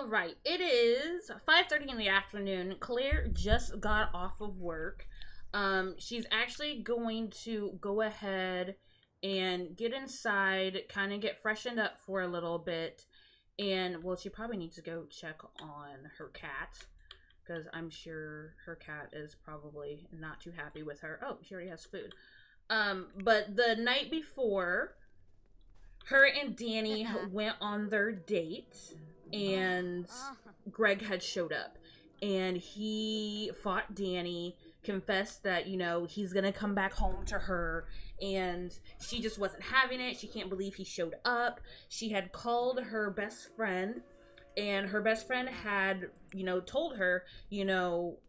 All right, it is 5:30 in the afternoon. Claire just got off of work. She's actually going to go ahead and get inside, kind of get freshened up for a little bit. And, well, she probably needs to go check on her cat, because I'm sure her cat is probably not too happy with her. Oh, she already has food. But the night before, her and Danny went on their date, and Greg had showed up. And he fought Danny, confessed that, you know, he's gonna come back home to her, and she just wasn't having it. She can't believe he showed up. She had called her best friend, and her best friend had, you know, told her, you know,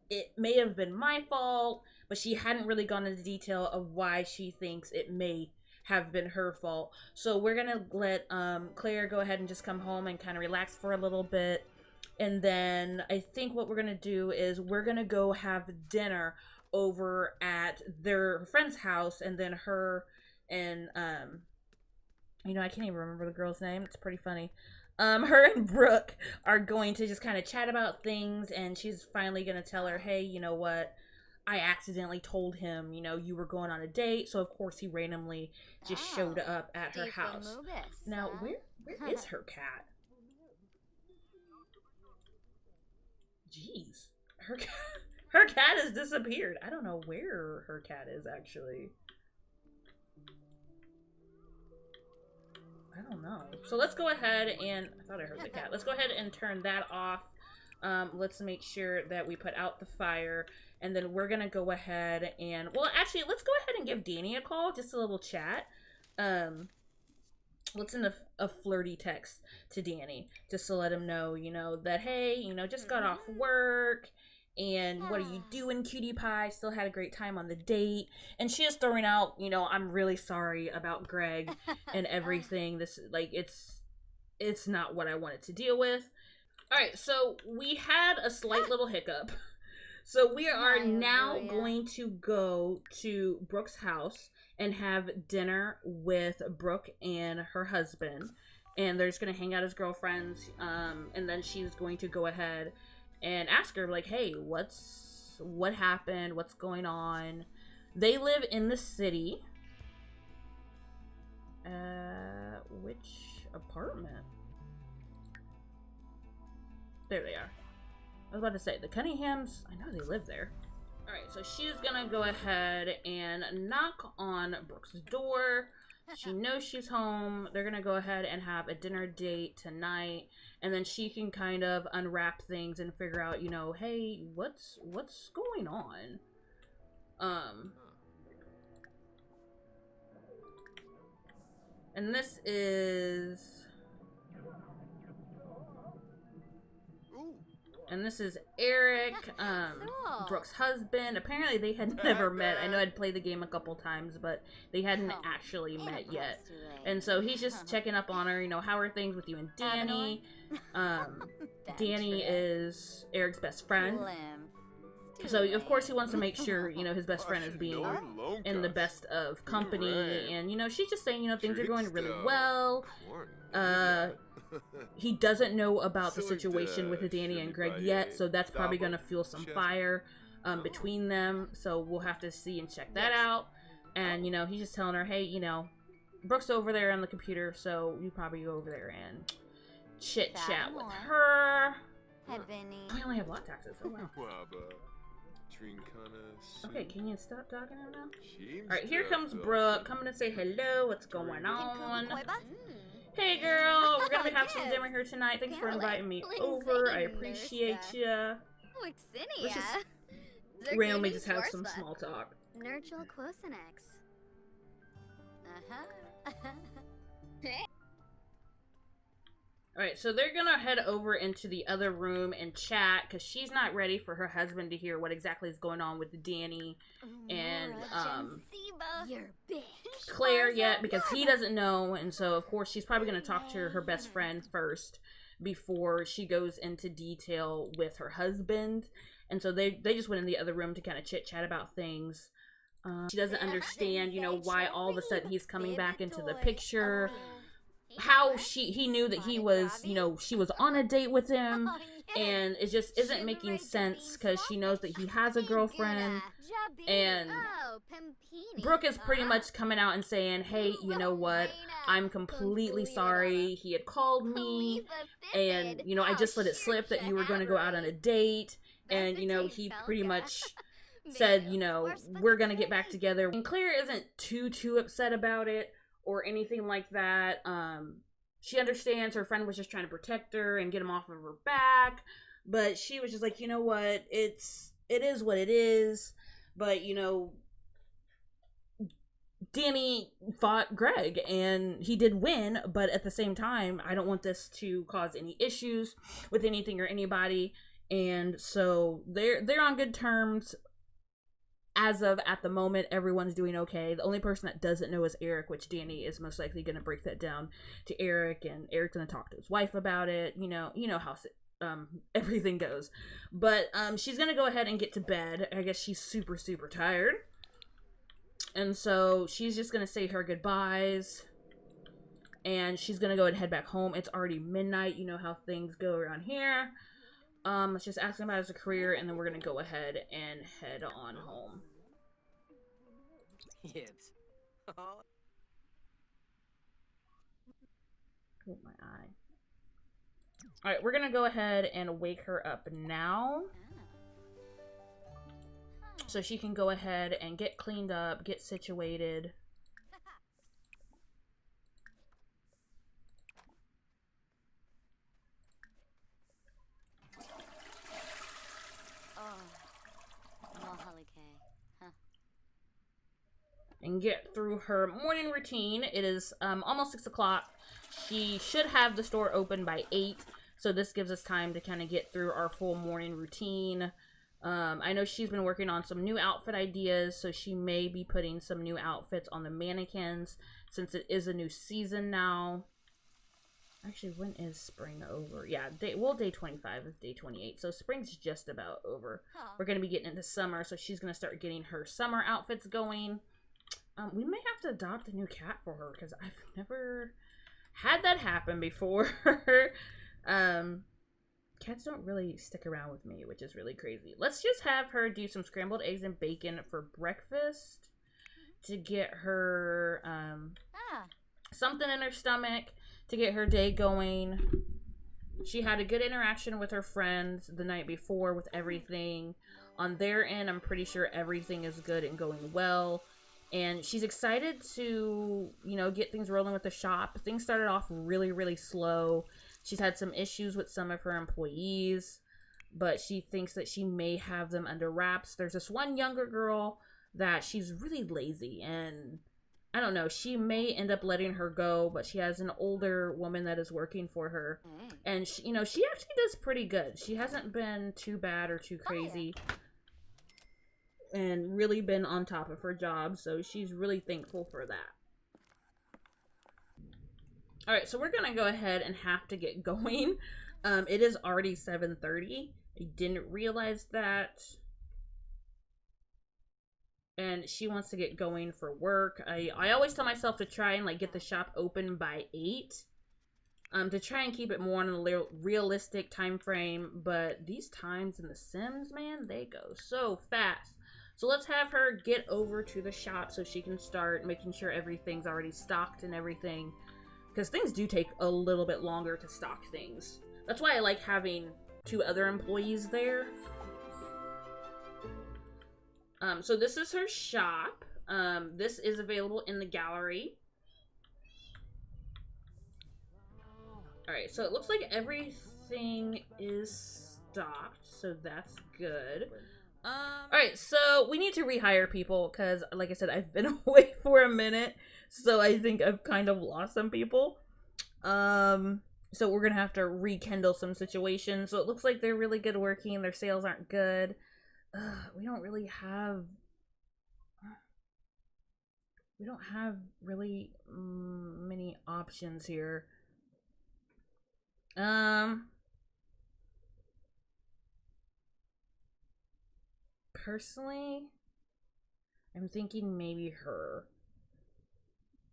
it may have been my fault, but she hadn't really gone into detail of why she thinks it may have been her fault. So we're gonna let Claire go ahead and just come home and kind of relax for a little bit. And then I think what we're gonna do is we're gonna go have dinner over at their friend's house, and then her and you know, I can't even remember the girl's name. It's pretty funny. Her and Brooke are going to just kind of chat about things, and she's finally gonna tell her, hey, you know what? I accidentally told him, you know, you were going on a date, so of course he randomly just showed up at her house. Now, where is her cat? Jeez, her cat has disappeared. I don't know where her cat is, actually. I don't know. So let's go ahead and, I thought I heard the cat. Let's go ahead and turn that off. Let's make sure that we put out the fire, and then we're gonna go ahead and, well, actually, let's go ahead and give Danny a call, just a little chat. Let's send a flirty text to Danny, just to let him know, you know, that, hey, you know, just got off work, and what are you doing, cutie pie? Still had a great time on the date. And she is throwing out, you know, I'm really sorry about Greg and everything. This, like, it's not what I wanted to deal with. Alright, so we had a slight little hiccup. So we are now going to go to Brooke's house and have dinner with Brooke and her husband. And they're just going to hang out as girlfriends. And then she's going to go ahead and ask her, like, hey, what happened? What's going on? They live in the city. Which apartment? There they are. I was about to say, the Cunninghams, I know they live there. Alright, so she's gonna go ahead and knock on Brooke's door. She knows she's home. They're gonna go ahead and have a dinner date tonight, and then she can kind of unwrap things and figure out, you know, hey, what's going on? And this is... And this is Eric, Brooke's husband. Apparently they had never met. I know I'd played the game a couple times, but they hadn't actually met yet. And so he's just checking up on her, you know, how are things with you and Danny? Danny is Eric's best friend. So, of course, he wants to make sure, you know, his best friend is being in the best of company. And, you know, she's just saying, you know, things are going really well. He doesn't know about the situation with Danny and Greg yet, so that's probably going to fuel some fire between them. So we'll have to see and check that out. And, you know, he's just telling her, hey, you know, Brooke's over there on the computer, so you probably go over there and chit-chat with her. Oh, I only have lot taxes. Oh, wow. Okay, can you stop talking now? Alright, here comes Brooke, coming to say hello, what's going on? Hey girl, we're gonna have some dinner here tonight. Thanks for inviting me over. I appreciate ya. Let's just randomly just have some small talk. Alright, so they're gonna head over into the other room and chat, because she's not ready for her husband to hear what exactly is going on with Danny and Claire yet, because he doesn't know. And so of course she's probably gonna talk to her best friend first before she goes into detail with her husband. And so they just went in the other room to kind of chit chat about things. She doesn't understand, you know, why all of a sudden he's coming back into the picture. how he knew that he was, you know, she was on a date with him, and it just isn't making sense because she knows that he has a girlfriend. And Brooke is pretty much coming out and saying, hey, you know what, I'm completely sorry. He had called me, and, you know, I just let it slip that you were going to go out on a date, and, you know, he pretty much said, you know, we're going to get back together. And Claire isn't too upset about it or anything like that. She understands her friend was just trying to protect her and get him off of her back, but she was just like, you know what, it is what it is. But, you know, Danny fought Greg and he did win, but at the same time, I don't want this to cause any issues with anything or anybody. And so they're on good terms. As of at the moment, everyone's doing okay. The only person that doesn't know is Eric, which Danny is most likely going to break that down to Eric, and Eric's going to talk to his wife about it. You know how everything goes. But she's going to go ahead and get to bed. I guess she's super tired. And so she's just going to say her goodbyes. And she's going to go and head back home. It's already midnight. You know how things go around here. Let's just ask him about his career, and then we're gonna go ahead and head on home. Yes. Oh, my eye. Alright, we're gonna go ahead and wake her up now. So she can go ahead and get cleaned up, get situated. And get through her morning routine. It is almost 6 o'clock. She should have the store open by 8, so this gives us time to kind of get through our full morning routine. I know she's been working on some new outfit ideas, so she may be putting some new outfits on the mannequins since it is a new season now. Actually, when is spring over? Yeah, day 25 is day 28, so spring's just about over. We're going to be getting into summer, so she's going to start getting her summer outfits going. We may have to adopt a new cat for her because I've never had that happen before. Cats don't really stick around with me, which is really crazy. Let's just have her do some scrambled eggs and bacon for breakfast to get her something in her stomach to get her day going. She had a good interaction with her friends the night before with everything. On their end, I'm pretty sure everything is good and going well. And she's excited to, you know, get things rolling with the shop. Things started off really slow. She's had some issues with some of her employees, but she thinks that she may have them under wraps. There's this one younger girl that she's really lazy, and I don't know, she may end up letting her go, but she has an older woman that is working for her. And, she, you know, she actually does pretty good. She hasn't been too bad or too crazy. And really been on top of her job, so she's really thankful for that. Alright, so we're gonna go ahead and have to get going. It is already 7:30. I didn't realize that. And she wants to get going for work. I always tell myself to try and like get the shop open by 8. To try and keep it more on a realistic time frame, but these times in The Sims, man, they go so fast. So let's have her get over to the shop so she can start making sure everything's already stocked and everything. Because things do take a little bit longer to stock things. That's why I like having 2 other employees there. So this is her shop. This is available in the gallery. Alright, so it looks like everything is stocked, so that's good. Alright, so we need to rehire people because, like I said, I've been away for a minute, so I think I've kind of lost some people. So we're gonna have to rekindle some situations. So it looks like they're really good working, their sales aren't good. We don't have really many options here. Personally, I'm thinking maybe her.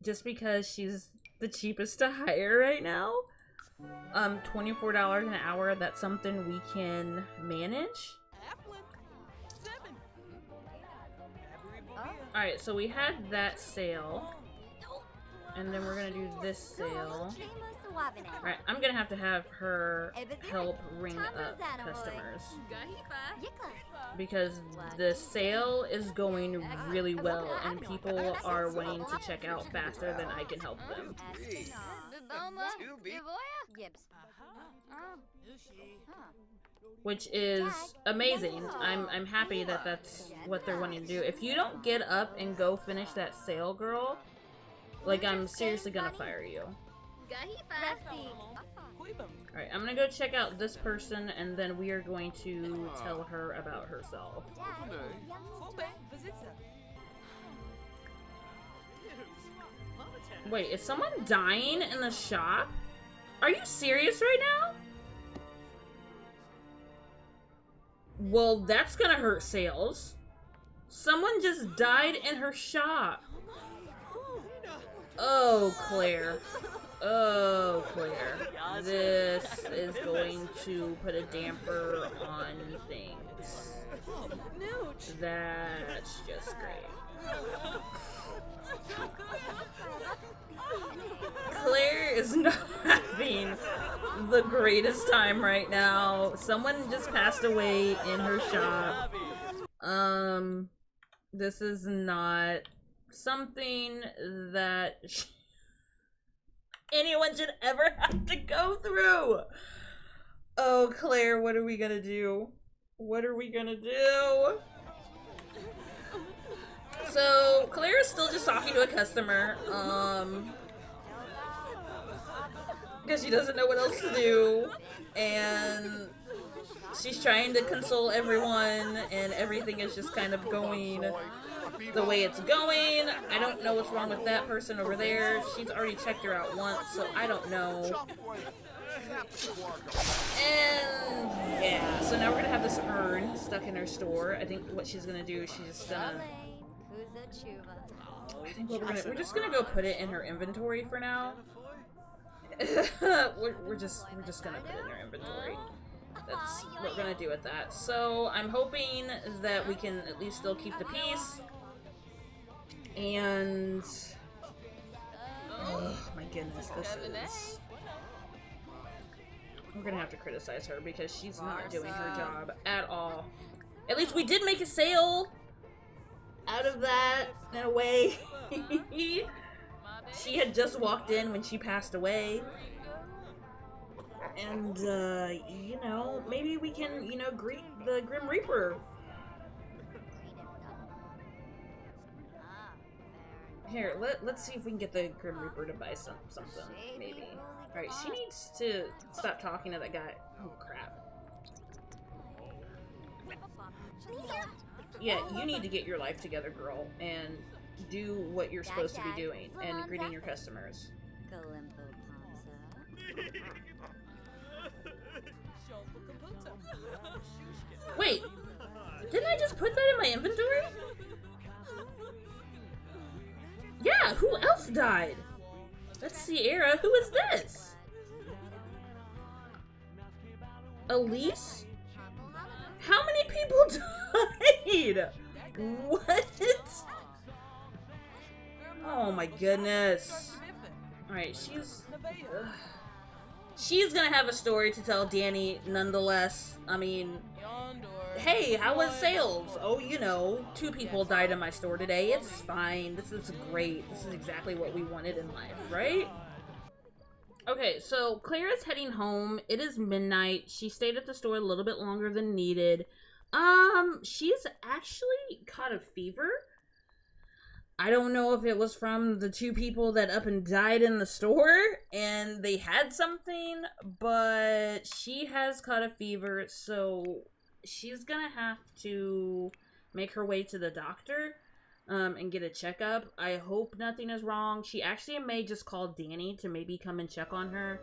just because she's the cheapest to hire right now. $24 an hour, that's something we can manage. Alright, so we had that sale. And then we're gonna do this sale. Alright, I'm gonna have to have her help ring up customers. Because the sale is going really well and people are wanting to check out faster than I can help them. Which is amazing. I'm happy that that's what they're wanting to do. If you don't get up and go finish that sale, girl, like, I'm seriously gonna fire you. Alright, I'm gonna go check out this person and then we are going to tell her about herself. Wait, is someone dying in the shop? Are you serious right now? Well, that's gonna hurt sales. Someone just died in her shop. Oh, Claire. Oh, Claire. This is going to put a damper on things. That's just great. Claire is not having the greatest time right now. Someone just passed away in her shop. This is not something that anyone should ever have to go through. Oh, Claire, what are we gonna do? What are we gonna do? So, Claire is still just talking to a customer, because she doesn't know what else to do, and she's trying to console everyone, and everything is just kind of going the way it's going. I don't know what's wrong with that person over there. She's already checked her out once, so I don't know. And yeah, so now we're gonna have this urn stuck in her store. I think what she's gonna do is she's just gonna... I think what we're just gonna go put it in her inventory for now. we're just gonna put it in her inventory. That's what we're gonna do with that. So I'm hoping that we can at least still keep the peace. And oh my goodness, this is... We're gonna have to criticize her because she's not doing her job at all. At least we did make a sale out of that, in a way. She had just walked in when she passed away. And, you know, maybe we can, you know, greet the Grim Reaper. Here, let's see if we can get the Grim Reaper to buy something, maybe. Alright, she needs to stop talking to that guy. Oh, crap. Yeah, you need to get your life together, girl, and do what you're supposed to be doing, and greeting your customers. Wait, didn't I just put that in my inventory? Yeah, who else died? That's Sierra. Who is this? Elise? How many people died? What? Oh my goodness. Alright, she's gonna have a story to tell Danny nonetheless. I mean, hey, how was sales? Oh, you know, 2 people died in my store today. It's fine. This is great. This is exactly what we wanted in life, right? Okay, so Claire is heading home. It is midnight. She stayed at the store a little bit longer than needed. She's actually caught a fever. I don't know if it was from the 2 people that up and died in the store and they had something, but she has caught a fever, so she's gonna have to make her way to the doctor and get a checkup. I hope nothing is wrong. She actually may just call Danny to maybe come and check on her.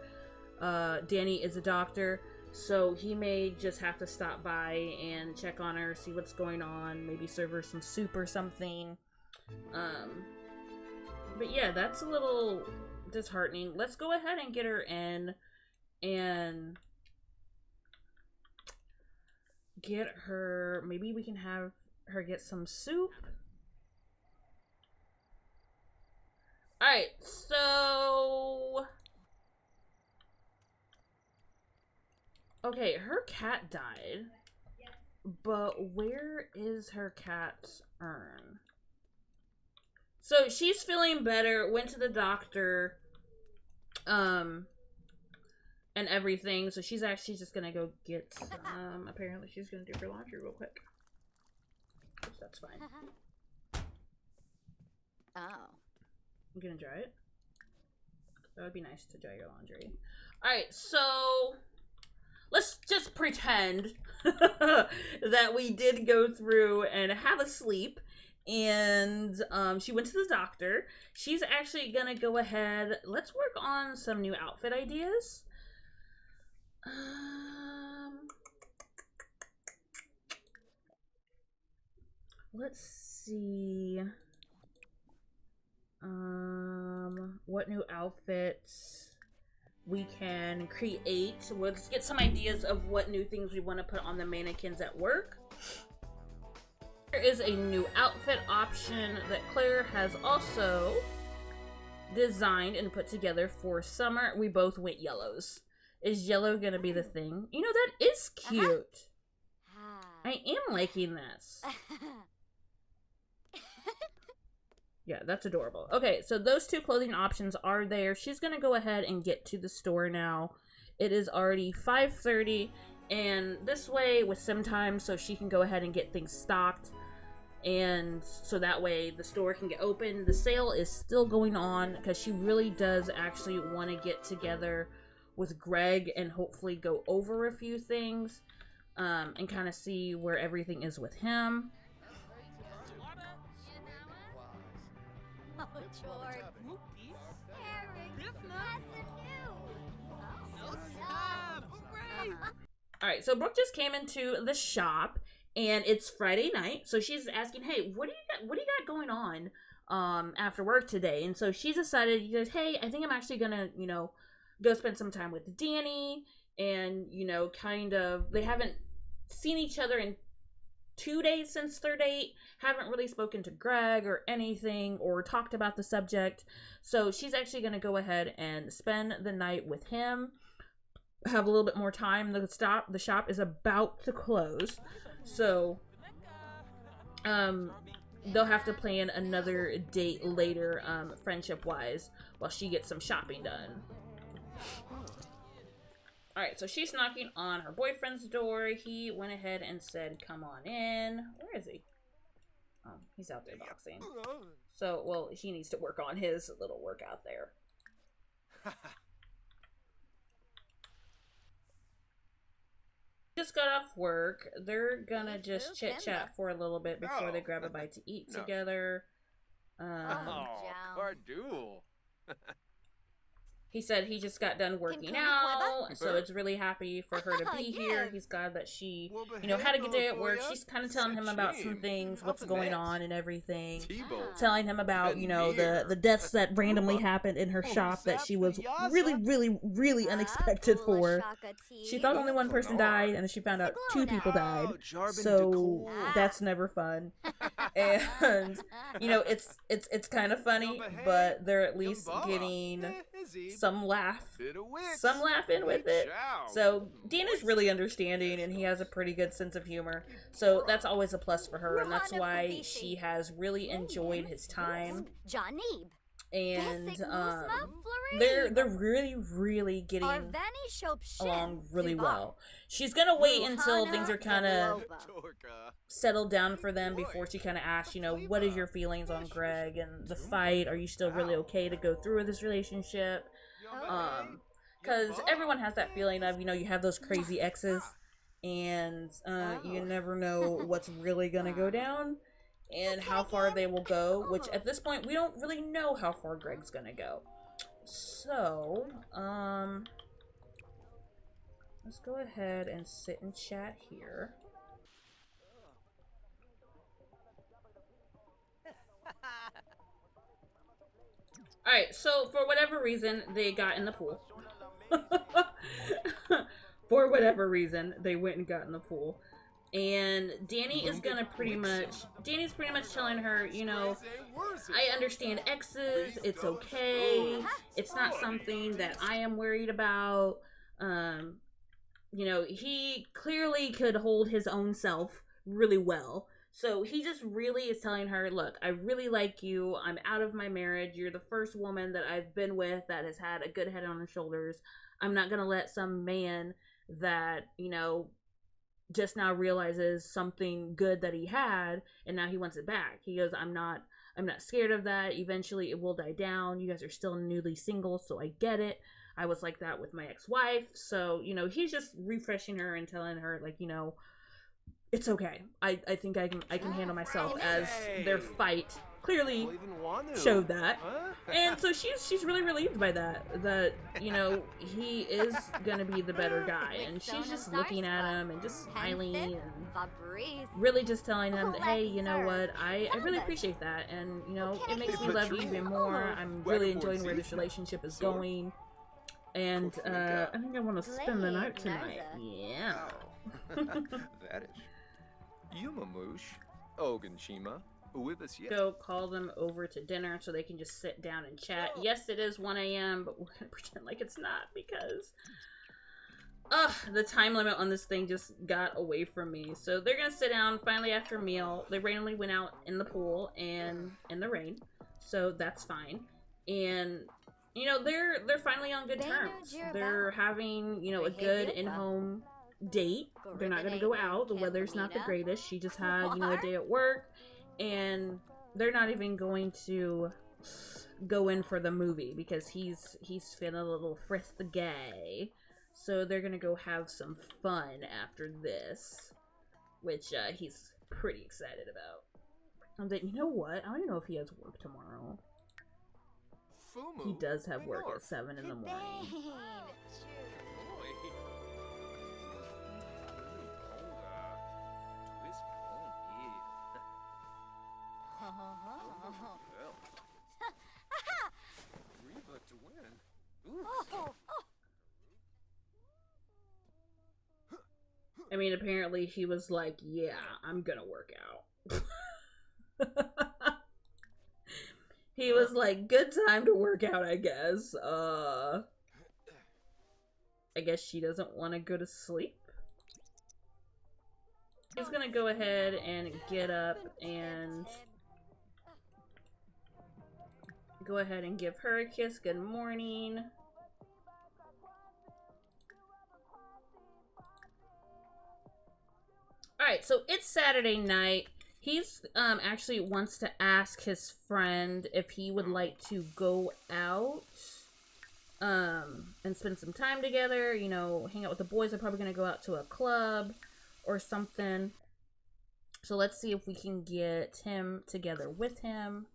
Danny is a doctor, so he may just have to stop by and check on her, see what's going on, maybe serve her some soup or something. But yeah, that's a little disheartening. Let's go ahead and get her in and get her, maybe we can have her get some soup. Alright, so okay, her cat died, but where is her cat's urn? So she's feeling better, went to the doctor, and everything. So she's actually just gonna go get some. Apparently, she's gonna do her laundry real quick. So that's fine. Oh. I'm gonna dry it. That would be nice to dry your laundry. Alright, so let's just pretend that we did go through and have a sleep. And she went to the doctor. She's actually gonna go ahead. Let's work on some new outfit ideas. Let's see. What new outfits we can create. Let's get some ideas of what new things we want to put on the mannequins at work. There is a new outfit option that Claire has also designed and put together for summer. We both went yellows. Is yellow gonna be the thing? You know, that is cute. I am liking this. Yeah, that's adorable. Okay, so those two clothing options are there. She's gonna go ahead and get to the store now. It is already 5:30, and this way with some time so she can go ahead and get things stocked, and so that way the store can get open. The sale is still going on because she really does actually want to get together with Greg and hopefully go over a few things, and kind of see where everything is with him. Alright, so Brooke just came into the shop and it's Friday night, so she's asking, hey, what do you got going on after work today? And so she's decided, she goes, hey, I think I'm actually gonna, go spend some time with Danny, and kind of, they haven't seen each other in 2 days since their date, haven't really spoken to Greg or anything or talked about the subject. So she's actually going to go ahead and spend the night with him, have a little bit more time. The shop is about to close, so they'll have to plan another date later, friendship wise, while she gets some shopping done. Alright, so she's knocking on her boyfriend's door. He went ahead and said, come on in. Where is he? Oh, he's out there boxing. So, well, he needs to work on his little workout there. Just got off work. They're gonna just chit-chat for a little bit before they grab a bite to eat together. He said he just got done working out, so it's really happy for her to be here. He's glad that she, had a good day at work. She's kind of telling him about some things, what's going on and everything. Telling him about, the deaths that randomly happened in her shop that she was really, really, really unexpected for. She thought only one person died, and then she found out 2 people died. So that's never fun. And, it's kind of funny, but they're at least getting some laugh in with it. So Dean is really understanding, and he has a pretty good sense of humor, so that's always a plus for her, and that's why she has really enjoyed his time. And they're really getting along really well. She's gonna wait until things are kind of settled down for them before she kind of asks, what is your feelings on Greg and the fight? Are you still really okay to go through with this relationship? Because everyone has that feeling of, you have those crazy exes, and you never know what's really gonna go down and how far they will go, which at this point we don't really know how far Greg's gonna go. So let's go ahead and sit and chat here. Alright, so for whatever reason, they got in the pool. For whatever reason, they went and got in the pool. And Danny's pretty much telling her, you know, I understand exes, it's okay, it's not something that I am worried about. You know, he clearly could hold his own self really well. So he just really is telling her, look, I really like you. I'm out of my marriage. You're the first woman that I've been with that has had a good head on her shoulders. I'm not going to let some man that, you know, just now realizes something good that he had and now he wants it back. He goes, I'm not scared of that. Eventually it will die down. You guys are still newly single, so I get it. I was like that with my ex-wife. So, you know, he's just refreshing her and telling her, like, you know, it's okay. I think I can handle myself, as their fight clearly showed that. And so she's really relieved by that. That, you know, he is gonna be the better guy. And she's just looking at him and just smiling and really just telling him that, hey, you know what, I really appreciate that. And, you know, it makes me love you even more. I'm really enjoying where this relationship is going. And I think I want to spend the night tonight. Yeah. That is. Yumamush, Oganshima, go call them over to dinner so they can just sit down and chat. Yes, it is 1 a.m., but we're gonna pretend like it's not because the time limit on this thing just got away from me. So they're gonna sit down finally after a meal. They randomly went out in the pool and in the rain, so that's fine. And you know, they're finally on good terms. They're having, you know, a good in-home date. They're not gonna go out. The weather's not the greatest. She just had, you know, a day at work, and they're not even going to go in for the movie because he's feeling a little frisky. So they're gonna go have some fun after this, which he's pretty excited about. And then, you know what? I don't even know if he has work tomorrow. He does have work at 7 in the morning. I mean, apparently he was like, yeah, I'm gonna work out. He was like, good time to work out, I guess. I guess she doesn't want to go to sleep. He's gonna go ahead and get up and go ahead and give her a kiss. Good morning. Alright, so it's Saturday night. He's actually wants to ask his friend if he would like to go out and spend some time together, you know, hang out with the boys. They're probably going to go out to a club or something. So let's see if we can get him together with him.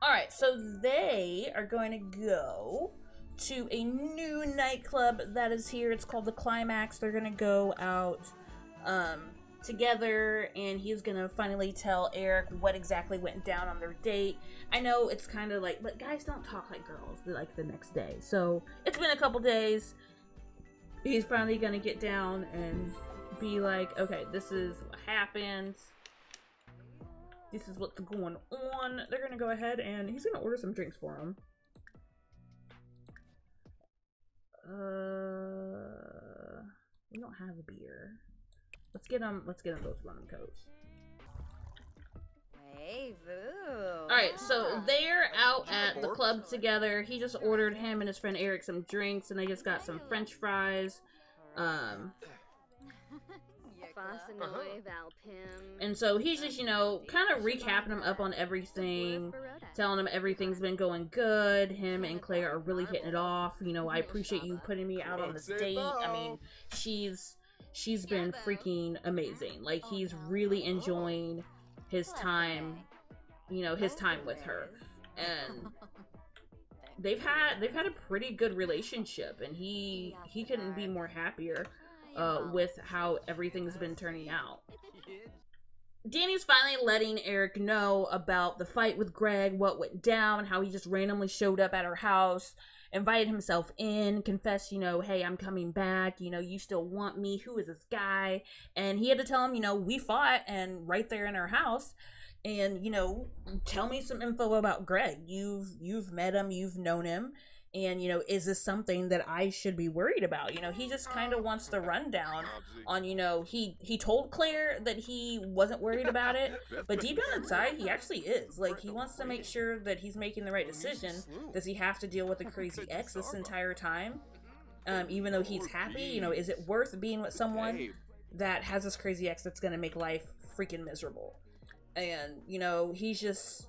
Alright, so they are going to go to a new nightclub that is here. It's called the Climax. They're gonna go out together, and he's gonna finally tell Eric what exactly went down on their date. I know it's kind of like, but guys don't talk like girls like the next day. So it's been a couple days. He's finally gonna get down and be like, okay, this is what happened. This is what's going on. They're gonna go ahead and he's gonna order some drinks for him. We don't have a beer. Let's get them those rum and cokes. Hey, boo. Alright, so they're out at the club together. He just ordered him and his friend Eric some drinks, and they just got some French fries. And so he's just, you know, kind of recapping him up on everything, telling him everything's been going good. Him and Claire are really hitting it off. You know, I appreciate you putting me out on this date. I mean, she's been freaking amazing. Like, he's really enjoying his time, you know, his time with her. And they've had a pretty good relationship, and he couldn't be more happier with how everything's been turning out. Danny's finally letting Eric know about the fight with Greg, what went down, how he just randomly showed up at her house, invited himself in, confessed, hey, I'm coming back, you still want me, who is this guy? And he had to tell him, we fought, and right there in her house, and, tell me some info about Greg. You've met him, you've known him, and, is this something that I should be worried about? He just kind of wants the rundown on, he told Claire that he wasn't worried about it, but deep down inside, he actually is. Like, he wants to make sure that he's making the right decision. Does he have to deal with a crazy ex this entire time? Even though he's happy, is it worth being with someone that has this crazy ex that's gonna make life freaking miserable? And, he's just...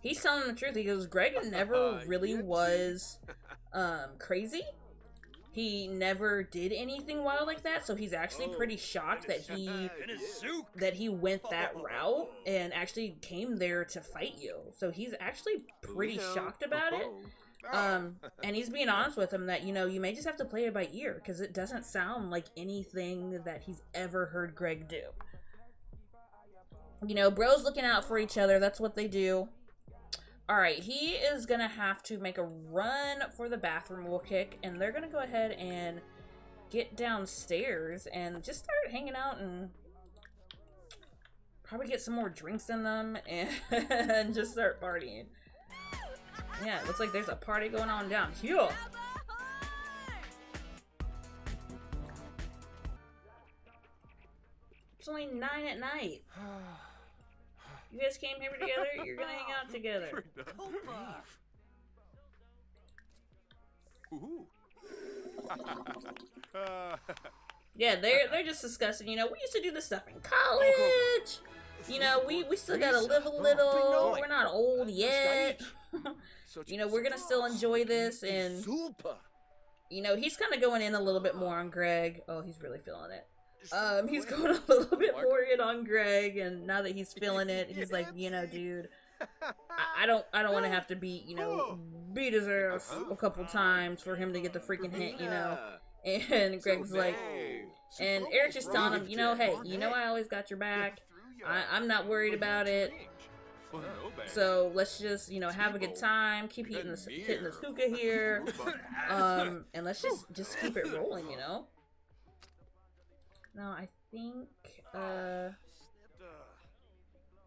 He's telling the truth. He goes, Greg never really was crazy. He never did anything wild like that, so he's actually pretty shocked that he went that route and actually came there to fight you. So he's actually pretty shocked about it. And he's being honest with him that, you may just have to play it by ear, because it doesn't sound like anything that he's ever heard Greg do. Bros looking out for each other. That's what they do. Alright, he is gonna have to make a run for the bathroom wheel kick, and they're gonna go ahead and get downstairs and just start hanging out and probably get some more drinks in them and just start partying. Yeah, it looks like there's a party going on down here. It's only 9 at night. You guys came here together, you're gonna hang out together. Yeah, they're just discussing, we used to do this stuff in college. We still gotta live a little. We're not old yet. We're gonna still enjoy this, and he's kind of going in a little bit more on Greg. Oh, he's really feeling it. He's going a little bit more in on Greg, and now that he's feeling it, he's like, dude, I don't want to have to beat his ass a couple times for him to get the freaking hint, And Greg's like, and Eric's just telling him, hey, I always got your back. I'm not worried about it. So let's just, have a good time, keep hitting this hookah here, and let's just keep it rolling, No, I think,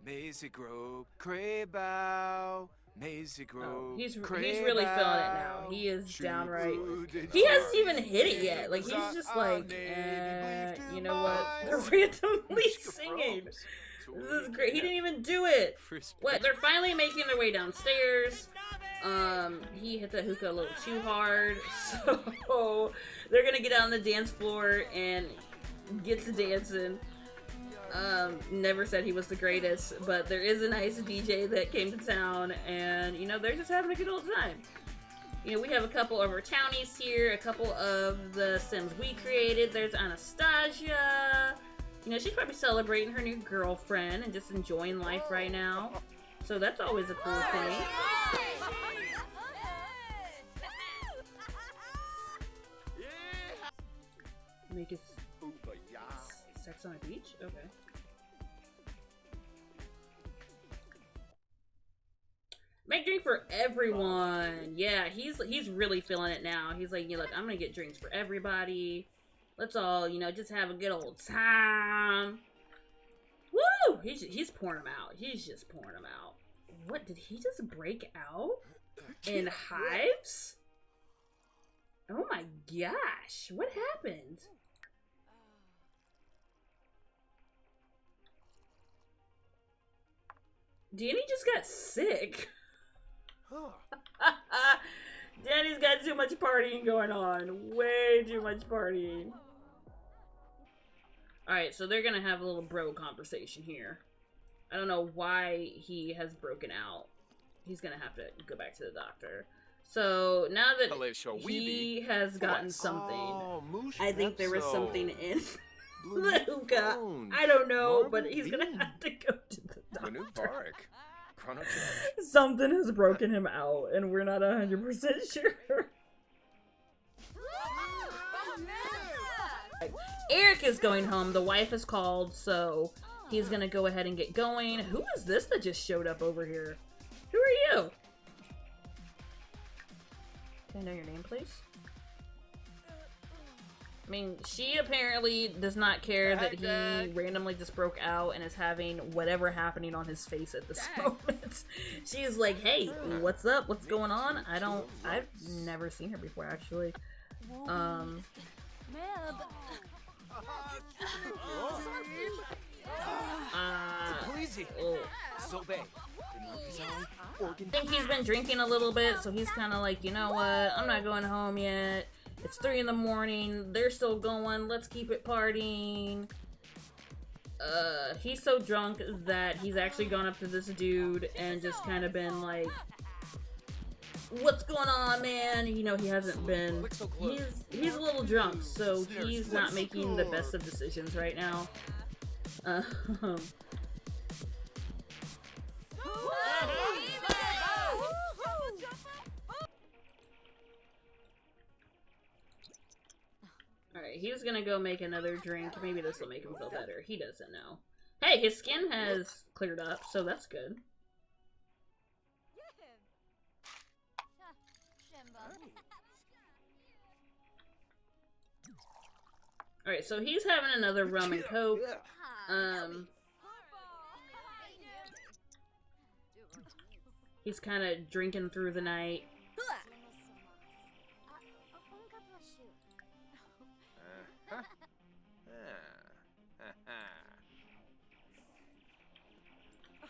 Maisie Grove, Craybow, Maisie Grove. He's really feeling it now. He is downright. He hasn't even hit it yet. Like, he's just like, you know what? They're randomly singing. This is great. He didn't even do it. What? They're finally making their way downstairs. He hit the hookah a little too hard, so they're gonna get out on the dance floor and get to dancing. Never said he was the greatest, but there is a nice DJ that came to town, and they're just having a good old time. We have a couple of our townies here, a couple of the Sims we created. There's Anastasia. She's probably celebrating her new girlfriend and just enjoying life right now, so that's always a cool thing. Make it sex on a beach? Okay. Make drink for everyone. Yeah, he's really feeling it now. He's like, look, I'm gonna get drinks for everybody. Let's all, just have a good old time. Woo! He's pouring them out. He's just pouring them out. What, did he just break out in hives? Oh my gosh, what happened? Danny just got sick. Danny's got too much partying going on. Way too much partying. Alright, so they're gonna have a little bro conversation here. I don't know why he has broken out. He's gonna have to go back to the doctor. So, now that he has gotten something, I think there was something in the hookah. I don't know, but he's gonna have to go to the doctor. Something has broken him out, and we're not 100% sure. Eric is going home. The wife has called, so he's gonna go ahead and get going. Who is this that just showed up over here? Who are you? Can I know your name, please? I mean, she apparently does not care that he randomly just broke out and is having whatever happening on his face at this moment. She's like, hey, what's up? What's going on? I've never seen her before, actually. Oh. I think he's been drinking a little bit, so he's kind of like, you know what? I'm not going home yet. It's 3 in the morning. They're still going. Let's keep it partying. He's so drunk that he's actually gone up to this dude and just kind of been like, what's going on, man? You know, he hasn't been, he's a little drunk, so he's not making the best of decisions right now. Alright, he's gonna go make another drink. Maybe this will make him feel better. He doesn't know. Hey, his skin has cleared up, so that's good. Alright, so he's having another rum and coke. He's kind of drinking through the night.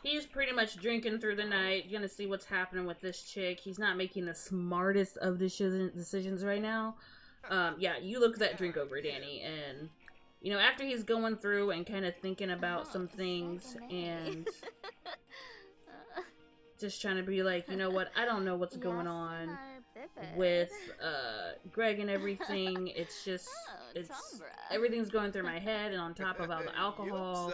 He's pretty much drinking through the night, gonna see what's happening with this chick. He's not making the smartest of decisions right now. Yeah, you look that drink over, Danny, and, you know, after he's going through and kind of thinking about some things and just trying to be like, you know what, I don't know what's going on with Greg and everything. It's just, everything's going through my head, and on top of all the alcohol,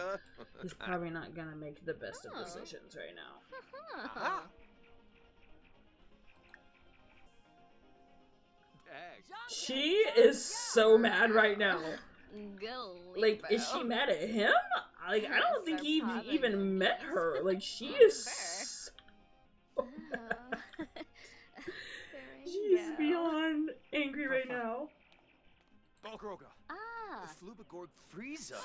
he's probably not gonna make the best of decisions right now. She is so mad right now. Like, is she mad at him? Like, I don't think he even met her. Like, she is so mad. She's beyond angry right now.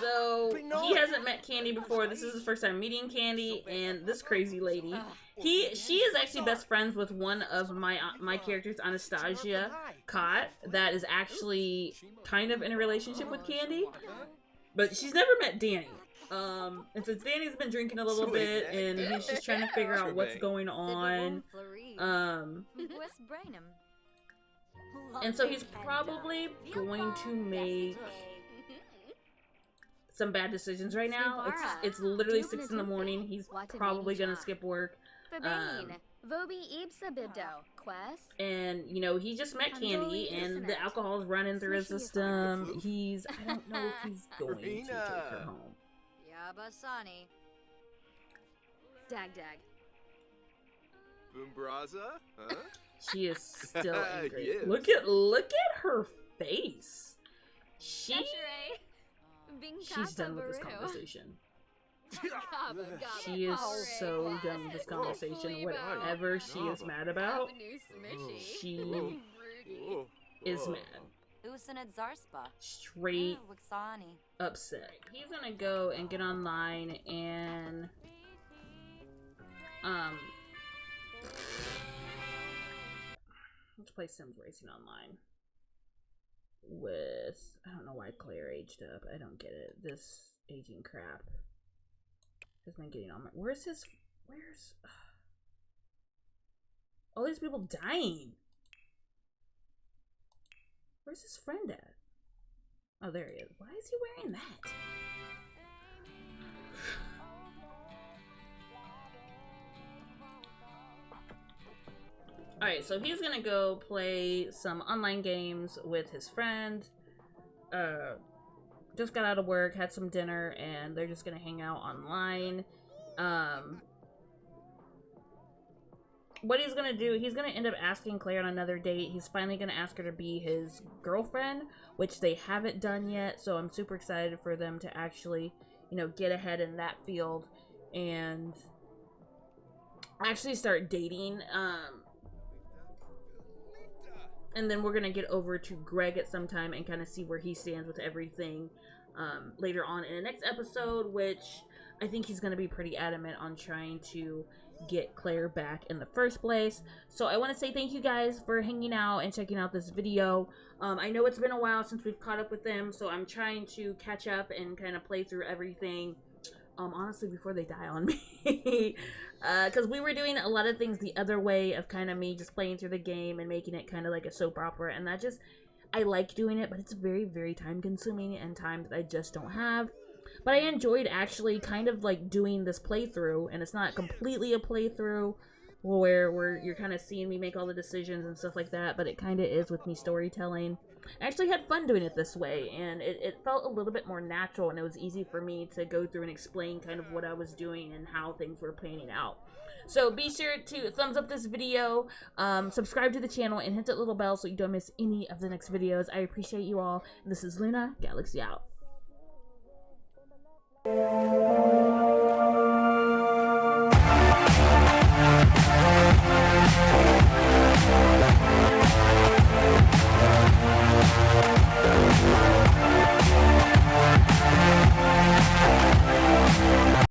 So, he hasn't met Candy before. This is his first time meeting Candy, and this crazy lady. She is actually best friends with one of my characters, Anastasia Cott, that is actually kind of in a relationship with Candy. But she's never met Danny. And since Danny's been drinking a little bit, and he's just trying to figure out what's going on, and so he's probably going to make some bad decisions right now. It's literally 6 in the morning. He's probably gonna skip work. And, you know, he just met Candy, and the alcohol's running through his system. I don't know if he's going to take her home. Dag. Boombraza? Huh? She is still angry. Yes. Look at her face. She's done with this conversation. She is so done with this conversation. Whatever she is mad about, she is mad. Straight upset. He's gonna go and get online and let's play Sims Racing Online with, I don't know why Claire aged up. I don't get it. This aging crap has been getting on my, where's all these people dying? Where's his friend at? Oh, there he is. Why is he wearing that? Alright, so he's gonna go play some online games with his friend. Just got out of work, had some dinner, and they're just gonna hang out online. What he's gonna do, he's gonna end up asking Claire on another date. He's finally gonna ask her to be his girlfriend, which they haven't done yet, so I'm super excited for them to actually you know, get ahead in that field and actually start dating. And then we're gonna get over to Greg at some time and kind of see where he stands with everything later on in the next episode, which I think he's gonna be pretty adamant on trying to get Claire back in the first place. So I want to say thank you guys for hanging out and checking out this video. I know it's been a while since we've caught up with them, so I'm trying to catch up and kind of play through everything, honestly, before they die on me. Because we were doing a lot of things the other way of kind of me just playing through the game and making it kind of like a soap opera, and that just, I like doing it, but it's very, very time consuming and time that I just don't have. But I enjoyed actually kind of like doing this playthrough, and it's not completely a playthrough where you're kind of seeing me make all the decisions and stuff like that, but it kind of is with me storytelling. I actually had fun doing it this way, and it felt a little bit more natural, and it was easy for me to go through and explain kind of what I was doing and how things were panning out. So be sure to thumbs up this video, subscribe to the channel, and hit that little bell so you don't miss any of the next videos. I appreciate you all. This is Luna, Galaxy out.